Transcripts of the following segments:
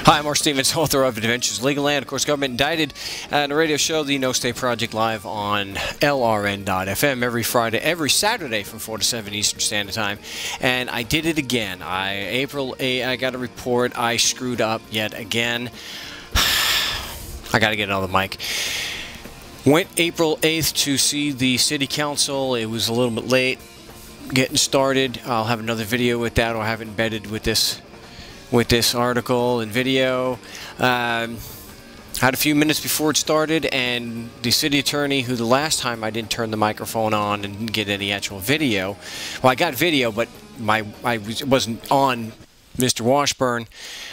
Hi, I'm Marc Stevens, author of Adventures in Legal Land. Of course, government indicted, and a radio show, the No State Project, live on LRN.FM every Saturday from 4 to 7 Eastern Standard Time. And I did it again. April 8th, I got a report. I screwed up yet again. I got to get another mic. Went April 8th to see the City Council. It was a little bit late getting started. I'll have another video with that, or have it embedded with this article and video. Had a few minutes before it started, and the city attorney, who the last time I didn't turn the microphone on and didn't get any actual video. Well, I got video, but I wasn't on Mr. Washburn.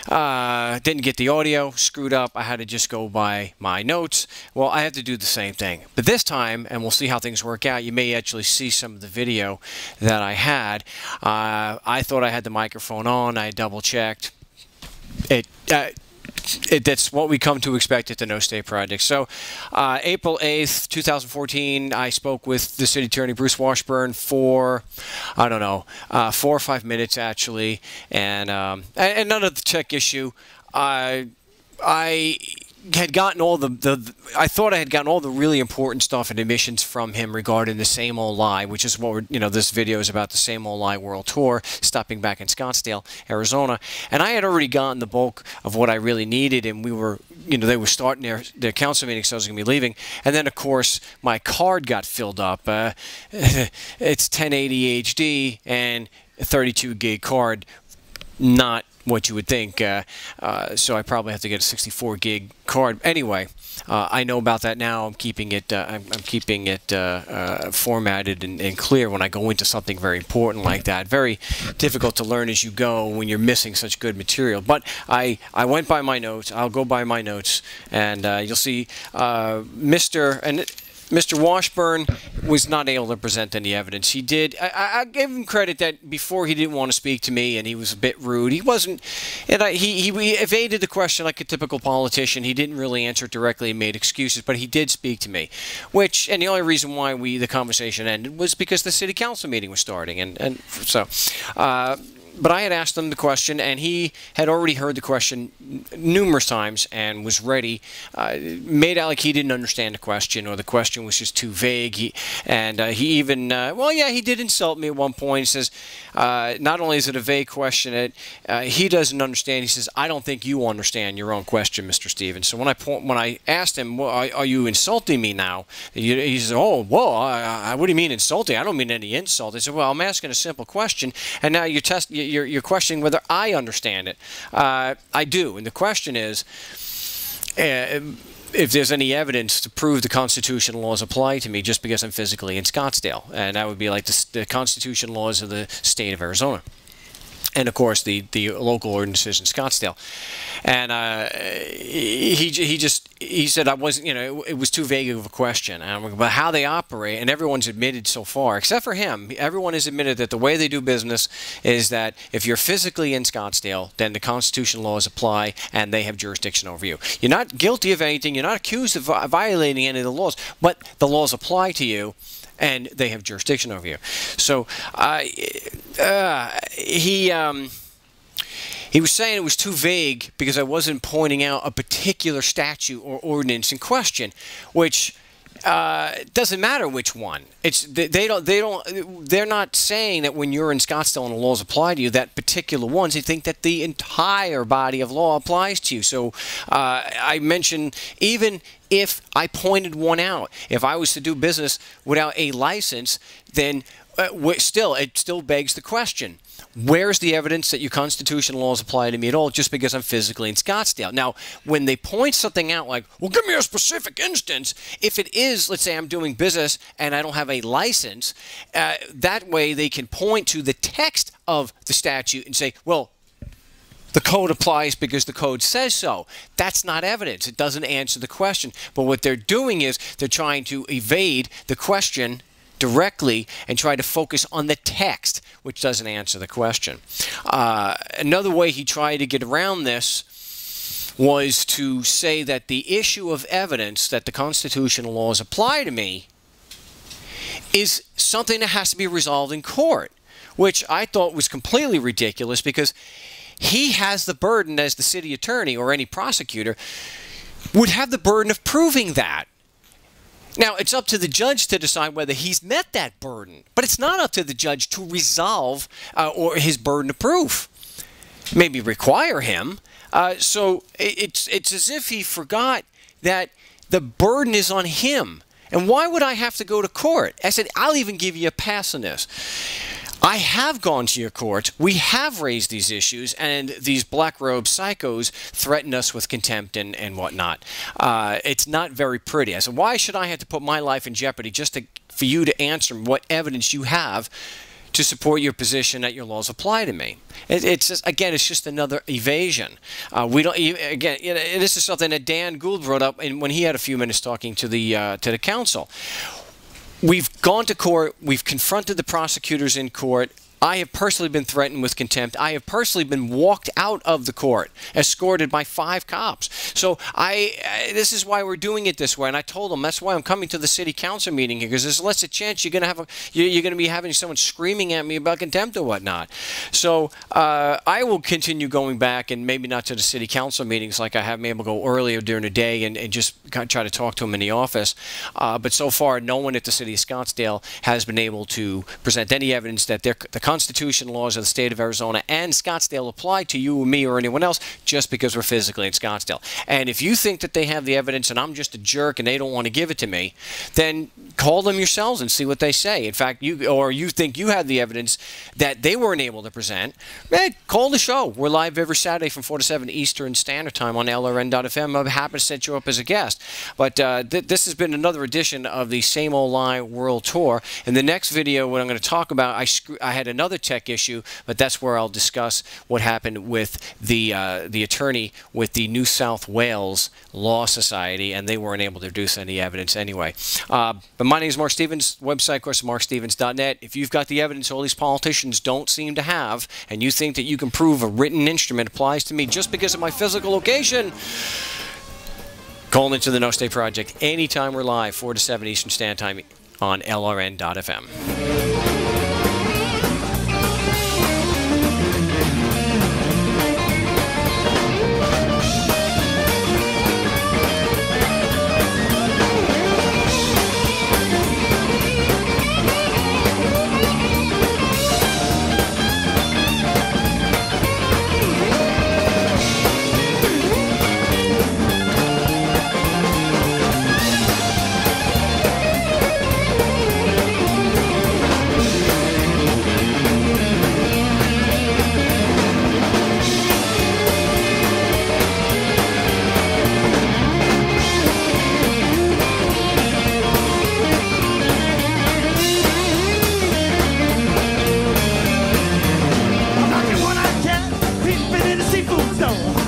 Didn't get the audio, screwed up. I had to just go by my notes. Well, I have to do the same thing. But this time, and we'll see how things work out, you may actually see some of the video that I had. I thought I had the microphone on. I double-checked. That's what we come to expect at the No State Project. So, April 8th, 2014, I spoke with the city attorney, Bruce Washburn, for, I don't know, 4 or 5 minutes, actually, and none of the tech issue. I had gotten all I thought I had gotten all the really important stuff and admissions from him regarding the Same Old Lie, which is what this video is about, the Same Old Lie World Tour, stopping back in Scottsdale, Arizona. And I had already gotten the bulk of what I really needed, and we were, they were starting their council meeting, so I was going to be leaving. And then, of course, my card got filled up. It's 1080 HD and a 32 gig card, not what you would think, so I probably have to get a 64 gig card. Anyway, I know about that now. I'm keeping it. I'm keeping it formatted and clear when I go into something very important like that. Very difficult to learn as you go when you're missing such good material. But I went by my notes. I'll go by my notes, and you'll see Mr. Washburn was not able to present any evidence. He did. I gave him credit that before he didn't want to speak to me, and he was a bit rude. He wasn't, and he evaded the question like a typical politician. He didn't really answer it directly and made excuses, but he did speak to me. And the only reason why the conversation ended was because the city council meeting was starting, and so. But I had asked him the question, and he had already heard the question numerous times and was ready. Made out like he didn't understand the question, or the question was just too vague. He even, well, yeah, he did insult me at one point. He says, not only is it a vague question, he doesn't understand. He says, I don't think you understand your own question, Mr. Stevens. So when I asked him, well, are you insulting me now? He says, oh, whoa, what do you mean insulting? I don't mean any insult. I said, well, I'm asking a simple question, and now you're questioning whether I understand it. I do, and the question is, if there's any evidence to prove the Constitution laws apply to me just because I'm physically in Scottsdale, and that would be like the Constitution laws of the state of Arizona. And of course the local ordinances in Scottsdale, and he said I wasn't, it was too vague of a question. But how they operate, and everyone's admitted so far, except for him, everyone has admitted that the way they do business is that if you're physically in Scottsdale, then the Constitution laws apply, and they have jurisdiction over you. You're not guilty of anything. You're not accused of violating any of the laws, but the laws apply to you, and they have jurisdiction over you. So he was saying it was too vague because I wasn't pointing out a particular statute or ordinance in question, which doesn't matter which one. They're not saying that when you're in Scottsdale and the laws apply to you, that particular ones. They think that the entire body of law applies to you. So I mentioned, even if I pointed one out, if I was to do business without a license, then it still begs the question: where's the evidence that your Constitution laws apply to me at all just because I'm physically in Scottsdale? Now, when they point something out like, well, give me a specific instance, if it is, let's say I'm doing business and I don't have a license, that way they can point to the text of the statute and say, well, the code applies because the code says so. That's not evidence. It doesn't answer the question. But what they're doing is they're trying to evade the question directly and try to focus on the text, which doesn't answer the question. Another way he tried to get around this was to say that the issue of evidence that the constitutional laws apply to me is something that has to be resolved in court, which I thought was completely ridiculous, because he has the burden as the city attorney or any prosecutor would have the burden of proving that. Now, it's up to the judge to decide whether he's met that burden, but it's not up to the judge to resolve or his burden of proof. Maybe require him. So it's as if he forgot that the burden is on him. And why would I have to go to court? I said, I'll even give you a pass on this. I have gone to your court. We have raised these issues, and these black-robed psychos threaten us with contempt and whatnot. It's not very pretty. I said, why should I have to put my life in jeopardy just for you to answer what evidence you have to support your position that your laws apply to me? It's just, again, it's just another evasion. We don't again. This is something that Dan Gould brought up when he had a few minutes talking to the council. We've gone to court. We've confronted the prosecutors in court. I have personally been threatened with contempt. I have personally been walked out of the court, escorted by 5 cops. So this is why we're doing it this way. And I told them that's why I'm coming to the city council meeting here, because there's less a chance you're going to be having someone screaming at me about contempt or whatnot. So I will continue going back, and maybe not to the city council meetings like I have been able to go earlier during the day and just try to talk to them in the office. But so far, no one at the city of Scottsdale has been able to present any evidence that the Constitution, laws of the state of Arizona and Scottsdale apply to you or me or anyone else just because we're physically in Scottsdale. And if you think that they have the evidence and I'm just a jerk and they don't want to give it to me, then call them yourselves and see what they say. In fact, you think you have the evidence that they weren't able to present, call the show. We're live every Saturday from 4 to 7 Eastern Standard Time on LRN.FM. I'm happy to set you up as a guest. But this has been another edition of the Same Old Lie World Tour. In the next video, what I'm going to talk about, I had another tech issue, but that's where I'll discuss what happened with the attorney with the New South Wales Law Society, and they weren't able to produce any evidence anyway. But my name is Marc Stevens. Website, of course, marcstevens.net. If you've got the evidence all these politicians don't seem to have, and you think that you can prove a written instrument applies to me just because of my physical location, call into the No State Project anytime we're live, 4 to 7 Eastern Standard Time on LRN.FM. Seafood zone.